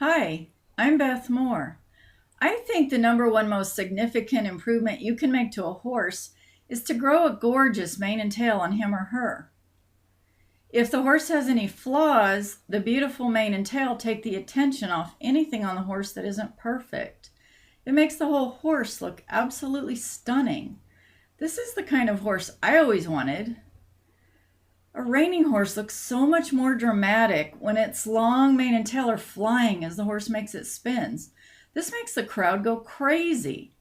Hi, I'm Beth Moore. I think the number one most significant improvement you can make to a horse is to grow a gorgeous mane and tail on him or her. If the horse has any flaws, the beautiful mane and tail take the attention off anything on the horse that isn't perfect. It makes the whole horse look absolutely stunning. This is the kind of horse I always wanted. A reining horse looks so much more dramatic when its long mane and tail are flying as the horse makes its spins. This makes the crowd go crazy.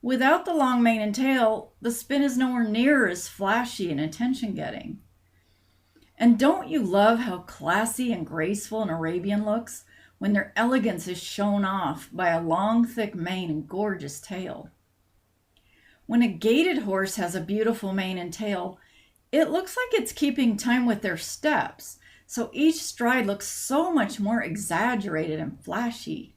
Without the long mane and tail, the spin is nowhere near as flashy and attention-getting. And don't you love how classy and graceful an Arabian looks when their elegance is shown off by a long, thick mane and gorgeous tail? When a gaited horse has a beautiful mane and tail, it looks like it's keeping time with their steps, so each stride looks so much more exaggerated and flashy.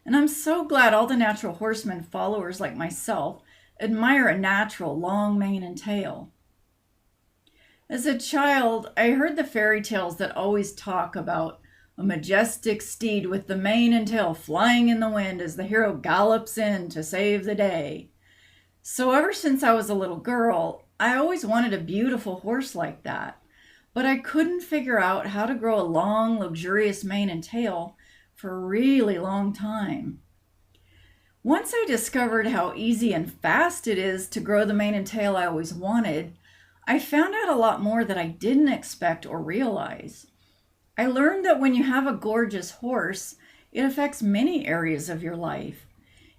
And I'm so glad all the natural horseman followers like myself admire a natural long mane and tail. As a child, I heard the fairy tales that always talk about a majestic steed with the mane and tail flying in the wind as the hero gallops in to save the day. So ever since I was a little girl, I always wanted a beautiful horse like that, but I couldn't figure out how to grow a long, luxurious mane and tail for a really long time. Once I discovered how easy and fast it is to grow the mane and tail I always wanted, I found out a lot more that I didn't expect or realize. I learned that when you have a gorgeous horse, it affects many areas of your life.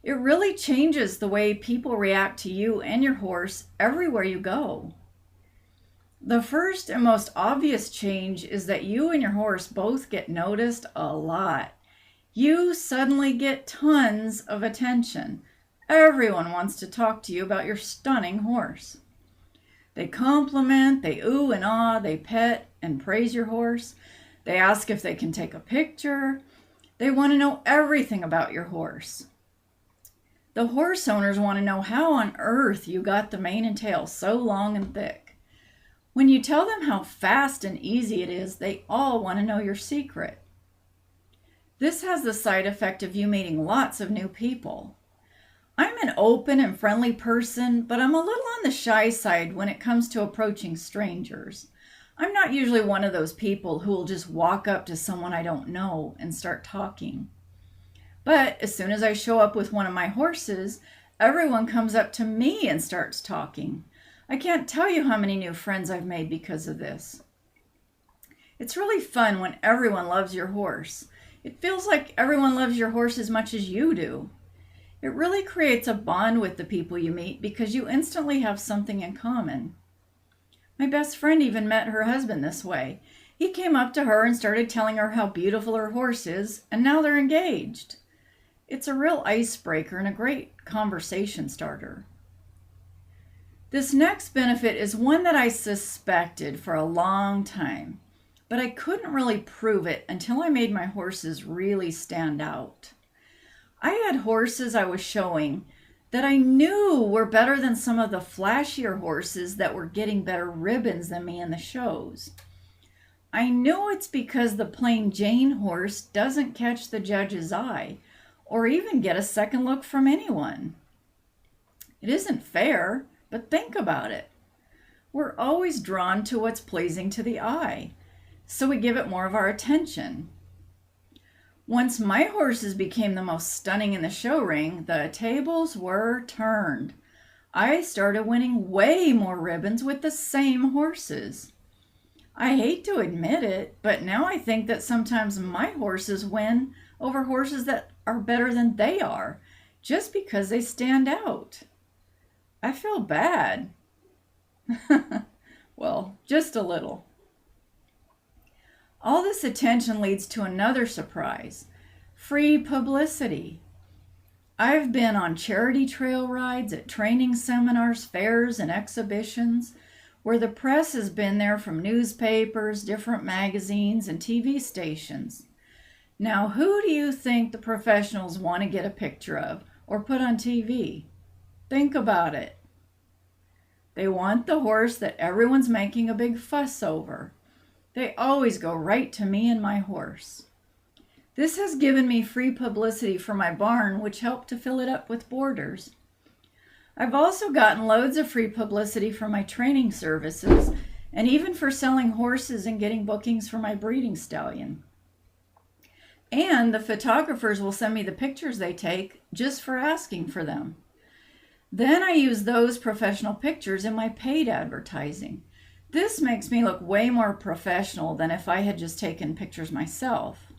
It really changes the way people react to you and your horse everywhere you go. The first and most obvious change is that you and your horse both get noticed a lot. You suddenly get tons of attention. Everyone wants to talk to you about your stunning horse. They compliment, they ooh and ah, they pet and praise your horse. They ask if they can take a picture. They want to know everything about your horse. The horse owners want to know how on earth you got the mane and tail so long and thick. When you tell them how fast and easy it is, they all want to know your secret. This has the side effect of you meeting lots of new people. I'm an open and friendly person, but I'm a little on the shy side when it comes to approaching strangers. I'm not usually one of those people who will just walk up to someone I don't know and start talking. But as soon as I show up with one of my horses, everyone comes up to me and starts talking. I can't tell you how many new friends I've made because of this. It's really fun when everyone loves your horse. It feels like everyone loves your horse as much as you do. It really creates a bond with the people you meet because you instantly have something in common. My best friend even met her husband this way. He came up to her and started telling her how beautiful her horse is, and now they're engaged. It's a real icebreaker and a great conversation starter. This next benefit is one that I suspected for a long time, but I couldn't really prove it until I made my horses really stand out. I had horses I was showing that I knew were better than some of the flashier horses that were getting better ribbons than me in the shows. I knew it's because the plain Jane horse doesn't catch the judge's eye or even get a second look from anyone. It isn't fair, but think about it. We're always drawn to what's pleasing to the eye, so we give it more of our attention. Once my horses became the most stunning in the show ring, the tables were turned. I started winning way more ribbons with the same horses. I hate to admit it, but now I think that sometimes my horses win over horses that are better than they are, just because they stand out. I feel bad. Well, just a little. All this attention leads to another surprise: free publicity. I've been on charity trail rides, at training seminars, fairs, and exhibitions where the press has been there from newspapers, different magazines, and TV stations. Now, who do you think the professionals want to get a picture of or put on TV? Think about it. They want the horse that everyone's making a big fuss over. They always go right to me and my horse. This has given me free publicity for my barn, which helped to fill it up with boarders. I've also gotten loads of free publicity for my training services and even for selling horses and getting bookings for my breeding stallion. And the photographers will send me the pictures they take just for asking for them. Then I use those professional pictures in my paid advertising. This makes me look way more professional than if I had just taken pictures myself.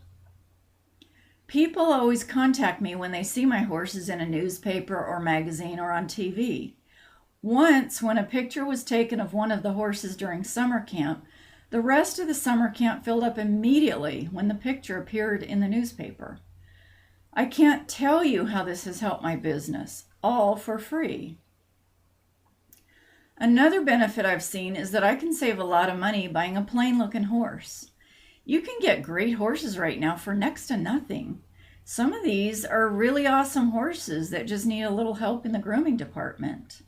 People always contact me when they see my horses in a newspaper or magazine or on TV. Once, when a picture was taken of one of the horses during summer camp, the rest of the summer camp filled up immediately when the picture appeared in the newspaper. I can't tell you how this has helped my business, all for free. Another benefit I've seen is that I can save a lot of money buying a plain-looking horse. You can get great horses right now for next to nothing. Some of these are really awesome horses that just need a little help in the grooming department.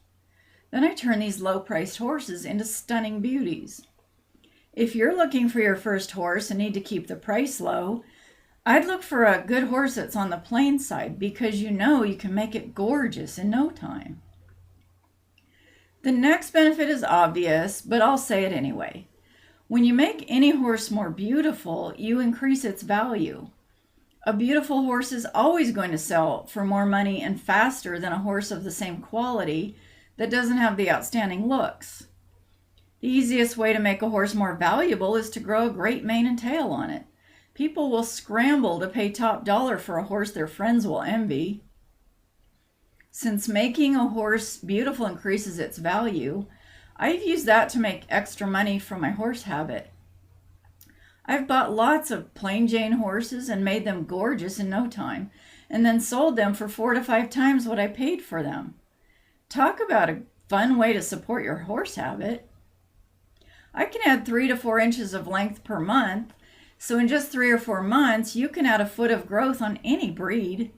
Then I turn these low-priced horses into stunning beauties. If you're looking for your first horse and need to keep the price low, I'd look for a good horse that's on the plain side because you know you can make it gorgeous in no time. The next benefit is obvious, but I'll say it anyway. When you make any horse more beautiful, you increase its value. A beautiful horse is always going to sell for more money and faster than a horse of the same quality that doesn't have the outstanding looks. The easiest way to make a horse more valuable is to grow a great mane and tail on it. People will scramble to pay top dollar for a horse their friends will envy. Since making a horse beautiful increases its value, I've used that to make extra money from my horse habit. I've bought lots of plain Jane horses and made them gorgeous in no time, and then sold them for 4 to 5 times what I paid for them. Talk about a fun way to support your horse habit. I can add 3 to 4 inches of length per month, so in just 3 or 4 months, you can add a foot of growth on any breed.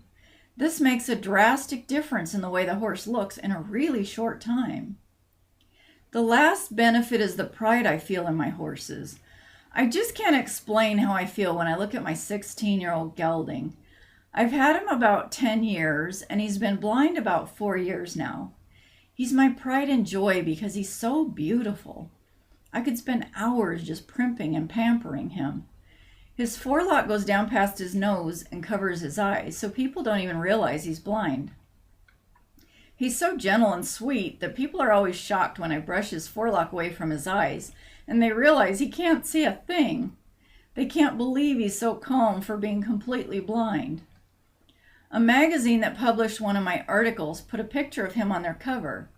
This makes a drastic difference in the way the horse looks in a really short time. The last benefit is the pride I feel in my horses. I just can't explain how I feel when I look at my 16-year-old gelding. I've had him about 10 years, and he's been blind about 4 years now. He's my pride and joy because he's so beautiful. I could spend hours just primping and pampering him. His forelock goes down past his nose and covers his eyes, so people don't even realize he's blind. He's so gentle and sweet that people are always shocked when I brush his forelock away from his eyes, and they realize he can't see a thing. They can't believe he's so calm for being completely blind. A magazine that published one of my articles put a picture of him on their cover.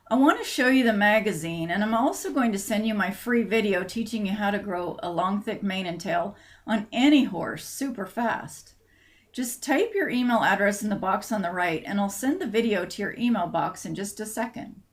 I want to show you the magazine, and I'm also going to send you my free video teaching you how to grow a long, thick mane and tail on any horse super fast. Just type your email address in the box on the right, and I'll send the video to your email box in just a second.